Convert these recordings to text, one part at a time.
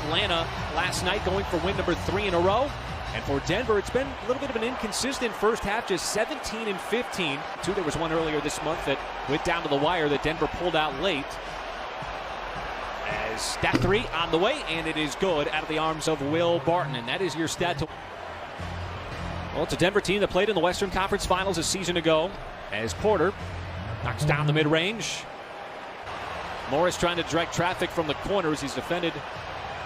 Atlanta last night, going for win number 3 in a row. And for Denver, it's been a little bit of an inconsistent first half, just 17 and 15. There was one earlier this month that went down to the wire that Denver pulled out late. As stat 3 on the way, and it is good out of the arms of Will Barton. And that is your stat. Well, it's a Denver team that played in the Western Conference Finals a season ago. As Porter knocks down the mid-range. Morris trying to direct traffic from the corners. He's defended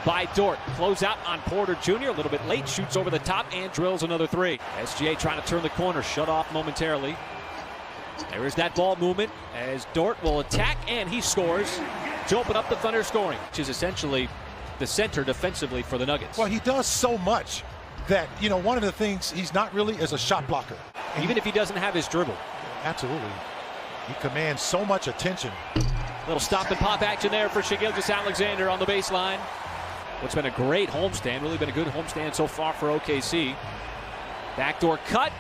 by Dort. Close out on Porter Jr. a little bit late. Shoots over the top and drills another 3. SGA trying to turn the corner. Shut off momentarily. There is that ball movement as Dort will attack, and he scores to open up the Thunder scoring, which is essentially the center defensively for the Nuggets. Well, he does so much that, one of the things he's not really is a shot blocker. Even if he doesn't have his dribble. Absolutely. He commands so much attention. Little stop and pop action there for Shai Gilgeous-Alexander on the baseline. What's been a great homestand, really been a good homestand so far for OKC. Backdoor cut,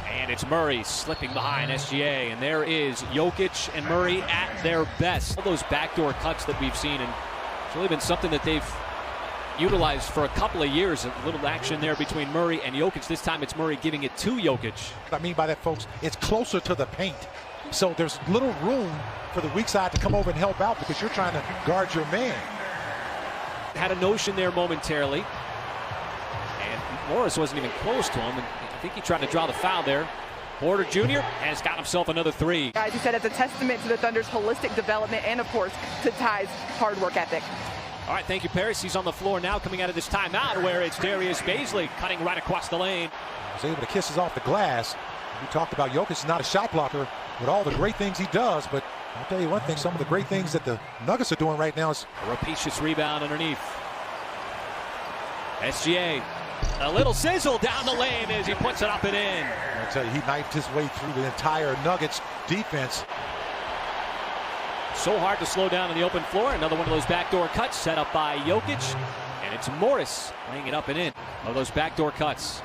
and it's Murray slipping behind SGA. And there is Jokic and Murray at their best. All those backdoor cuts that we've seen, and it's really been something that they've utilized for a couple of years. A little action there between Murray and Jokic. This time it's Murray giving it to Jokic. What I mean by that, folks, it's closer to the paint. So there's little room for the weak side to come over and help out because you're trying to guard your man. Had a notion there momentarily. And Morris wasn't even close to him. And I think he tried to draw the foul there. Porter Jr. has got himself another 3. Guys, he said it's a testament to the Thunder's holistic development and, of course, to Ty's hard work ethic. All right, thank you, Paris. He's on the floor now coming out of this timeout where it's Darius Bazley cutting right across the lane. He's able to kiss us off the glass. We talked about Jokic is not a shot blocker with all the great things he does, but I'll tell you one thing, some of the great things that the Nuggets are doing right now is a rapacious rebound underneath. SGA, a little sizzle down the lane as he puts it up and in. I'll tell you, he knifed his way through the entire Nuggets defense. So hard to slow down on the open floor. Another one of those backdoor cuts set up by Jokic. And it's Morris laying it up and in. One of those backdoor cuts.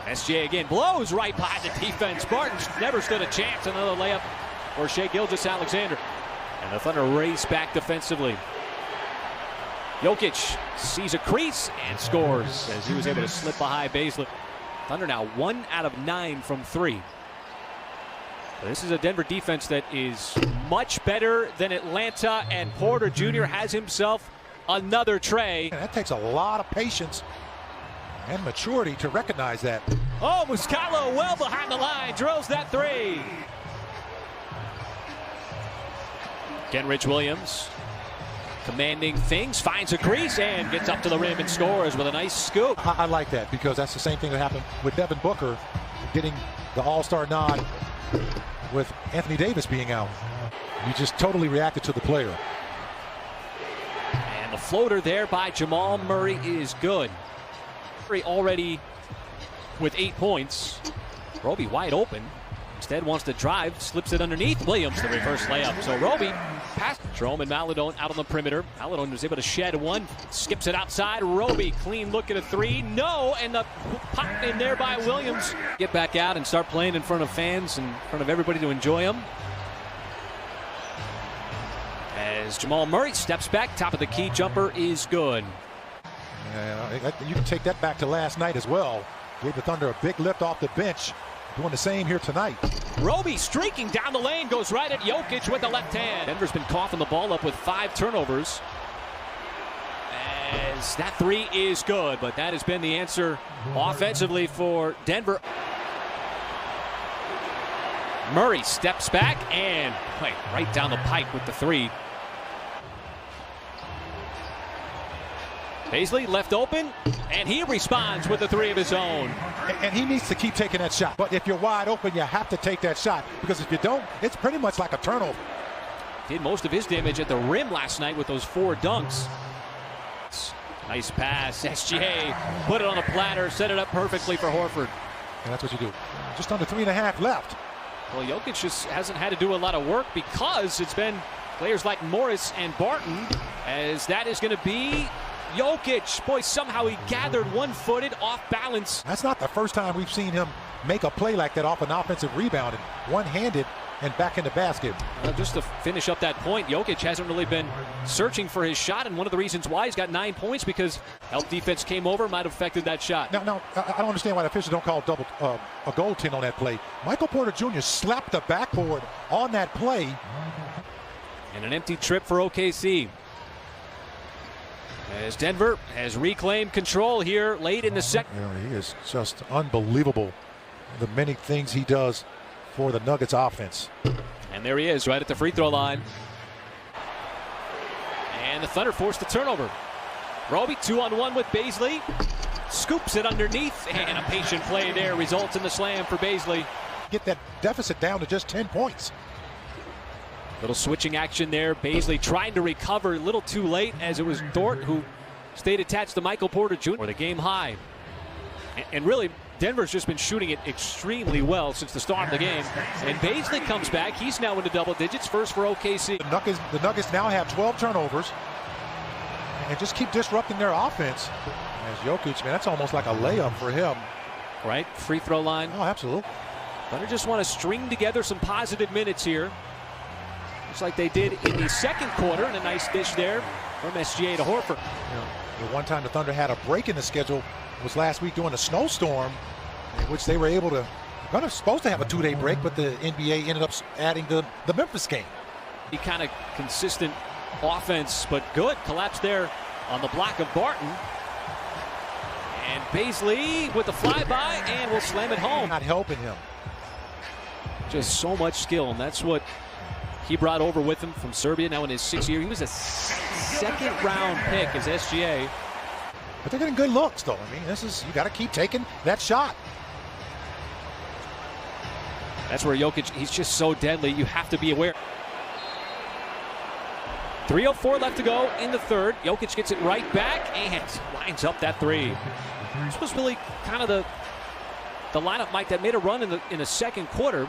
SGA again blows right by the defense. Barton's never stood a chance. Another layup for Shai Gilgeous-Alexander. And the Thunder race back defensively. Jokic sees a crease and scores as he was able to slip behind Bazley. Thunder now 1 out of 9 from 3. This is a Denver defense that is much better than Atlanta, and Porter Jr. has himself another tray. And that takes a lot of patience and maturity to recognize that. Oh, Muscala well behind the line, drills that 3. Kenrich Williams commanding things, finds a crease and gets up to the rim and scores with a nice scoop. I like that because that's the same thing that happened with Devin Booker getting the All-Star nod with Anthony Davis being out. You just totally reacted to the player. And the floater there by Jamal Murray is good. Murray already with 8 points. Roby wide open. Instead wants to drive, slips it underneath. Williams, the reverse layup. So Roby past Jerome and Maledon out on the perimeter. Maledon was able to shed one, skips it outside. Roby, clean look at a 3. No, and the pop in there by Williams. Get back out and start playing in front of fans, in front of everybody to enjoy him. As Jamal Murray steps back, top of the key jumper is good. You can take that back to last night as well. Gave the Thunder a big lift off the bench. Doing the same here tonight. Roby streaking down the lane, goes right at Jokic with the left hand. Denver's been coughing the ball up with 5 turnovers. As that 3 is good, but that has been the answer offensively for Denver. Murray steps back and right down the pipe with the 3. Bazley left open, and he responds with a 3 of his own. And he needs to keep taking that shot. But if you're wide open, you have to take that shot. Because if you don't, it's pretty much like a turnover. Did most of his damage at the rim last night with those 4 dunks. Nice pass. SGA put it on a platter, set it up perfectly for Horford. And that's what you do. Just under 3.5 left. Well, Jokic just hasn't had to do a lot of work because it's been players like Morris and Barton, as that is going to be Jokic. Boy, somehow he gathered one-footed, off balance. That's not the first time we've seen him make a play like that off an offensive rebound. And one-handed, and back in the basket. Just to finish up that point, Jokic hasn't really been searching for his shot, and one of the reasons why he's got 9 points because help defense came over, might have affected that shot. Now, I don't understand why the officials don't call a goaltend on that play. Michael Porter Jr. slapped the backboard on that play. And an empty trip for OKC. As Denver has reclaimed control here late in the second. He is just unbelievable, the many things he does for the Nuggets offense. And there he is right at the free throw line. And the Thunder forced the turnover. Roby 2-on-1 with Bazley. Scoops it underneath, and a patient play there results in the slam for Bazley. Get that deficit down to just 10 points. Little switching action there. Bazley trying to recover a little too late as it was Dort who stayed attached to Michael Porter Jr. for the game high. And really, Denver's just been shooting it extremely well since the start of the game. And Bazley comes back. He's now into double digits, first for OKC. The Nuggets now have 12 turnovers and just keep disrupting their offense. As Jokic, man, that's almost like a layup for him. Right? Free throw line. Oh, absolutely. Thunder just want to string together some positive minutes here. Looks like they did in the second quarter, and a nice dish there from SGA to Horford. The one time the Thunder had a break in the schedule was last week during a snowstorm, in which they were able to, supposed to have a 2-day break, but the NBA ended up adding the Memphis game. He kind of consistent offense, but good. Collapse there on the block of Barton. And Bazley with the flyby, and will slam it home. Not helping him. Just so much skill, and that's what he brought over with him from Serbia. Now in his 6th year, he was a second-round pick as SGA. But they're getting good looks, though. I mean, you got to keep taking that shot. That's where Jokic, he's just so deadly. You have to be aware. 3:04 left to go in the third. Jokic gets it right back and lines up that three. This was really kind of the lineup, Mike, that made a run in the second quarter.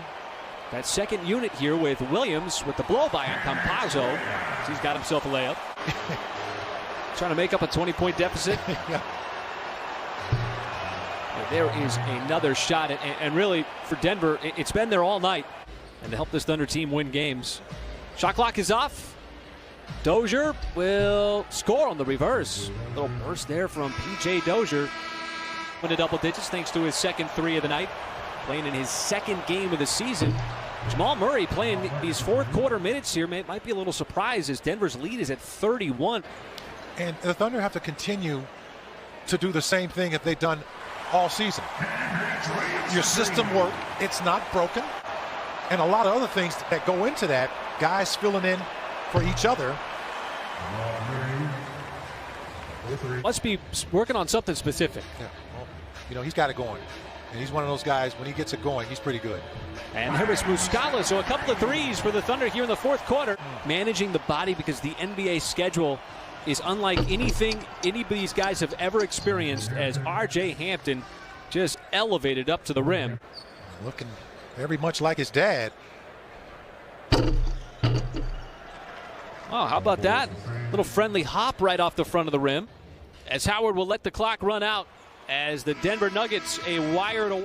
That second unit here with Williams with the blow-by on Campazzo. He's got himself a layup. Trying to make up a 20-point deficit. Yeah. There is another shot. And really, for Denver, it's been there all night. And to help this Thunder team win games. Shot clock is off. Dozier will score on the reverse. A little burst there from P.J. Dozier. Into double digits thanks to his second 3 of the night. Playing in his second game of the season. Jamal Murray playing these fourth quarter minutes here might be a little surprised as Denver's lead is at 31. And the Thunder have to continue to do the same thing that they've done all season. Your system work, it's not broken. And a lot of other things that go into that, guys filling in for each other. Must be working on something specific. Yeah, well, he's got it going. And he's one of those guys, when he gets it going, he's pretty good. And here is Muscala, so a couple of threes for the Thunder here in the fourth quarter. Managing the body because the NBA schedule is unlike anything any of these guys have ever experienced as R.J. Hampton just elevated up to the rim. Looking very much like his dad. Oh, how about that? Little friendly hop right off the front of the rim. As Howard will let the clock run out as the Denver Nuggets a wire to